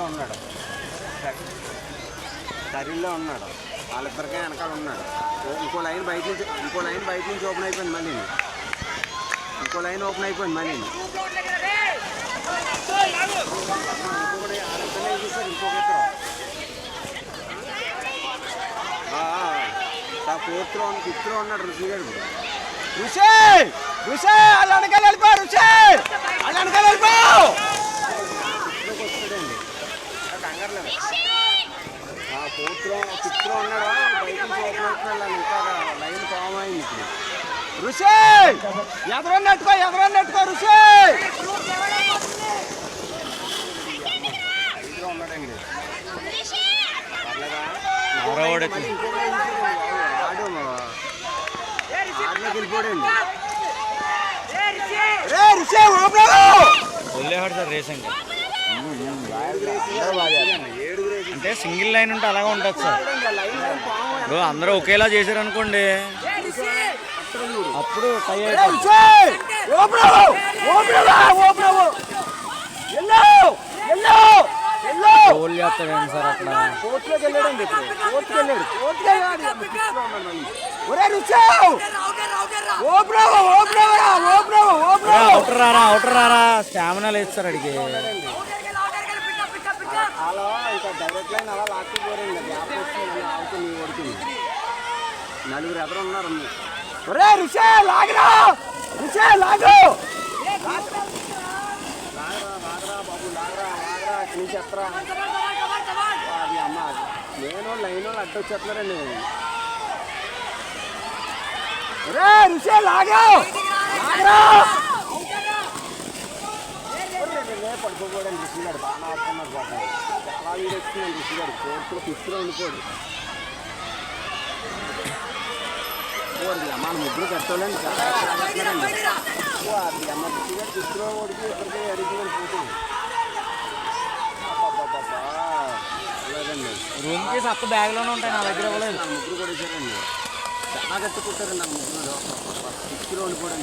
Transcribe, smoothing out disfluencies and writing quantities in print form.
కర్రీలో ఉన్నాడు, కర్రీలో ఉన్నాడు, వాళ్ళిద్దరికే వెనకాల ఉన్నాడు. ఇంకో లైన్ బయట నుంచి ఓపెన్ అయిపోయింది మళ్ళీ, ఇంకో లైన్ ఓపెన్ అయిపోయింది మళ్ళీ. ఇంకొకటి ఆలోచన చూస్తారు, ఇంకొక ఫిఫ్త్ లో ఉన్నాడు ఋషి గారు. ఋషి వాళ్ళు వెనకాల వెళ్ళిపో, ఋషి వాళ్ళు వెనకాల వెళ్ళిపో. వస్తాడండి కంగారులేదు. ఫిఫ్త్ లో ఉన్నాడు, బయట నుంచి ఓపెన్ అవుతున్నాడు, ఇంకా లైన్ ఫామ్ అయింది ఇప్పుడు. ఋషి ఎదరన్నట్టుకో ఋషి. ఐదులో ఉన్నాడండి, ఆడులోకి వెళ్ళిపోడండి. వదిలేవాడు సార్ రేస్ అంటే సింగిల్ లైన్ ఉంటే అలాగే ఉంటుంది సార్. ఇప్పుడు అందరూ ఒకేలా చేశారు అనుకోండి, అప్పుడు టై గోల్ చేస్తాడండి సార్ అక్కడ. కోర్టులోకి వెళ్ళాడండి, అవుటర్ రారా స్టామినా లేదు సార్ అడిగి. అలా ఇంకా డైరెక్ట్ లైన్ అలా లాక్కుపోరండి, గ్యాప్ వస్తుంది అవుతుంది కొడుతుంది. నలుగురు ఎదురు ఉన్నారు. ఋషి లాగరా బాబు లాగరా ఇక్కడి నుంచి ఎత్తరా. అది అమ్మ నేను లైన్ వాళ్ళు అడ్డు వచ్చేస్తున్నారండి. ఋషి లాగరా పడుకోకూడదు. ఋషి గారు బాగా ఆడుతున్నాడు, పాప చాలా వీడు వచ్చిందండి. ఋషి గారు కోర్టులో ఫిఫ్త్లో ఉండిపోడు. మన ముగ్గురు కట్టాలండి, చాలా కష్టపడుతున్నారండి. అది అమ్మ ఋషి గారు ఫిఫ్త్లో ఓడికి ఇప్పటికే అడిగిందని పోతుంది. రూమ్ కేసు అక్క బ్యాగ్లోనే ఉంటాయి, నా దగ్గర ఇవ్వలేదు. ముగ్గురు కూడా వచ్చారండి, చాలా కట్టుకుంటారండి. నా ముగ్గురు ఫిఫ్త్లో ఉండిపోవడం.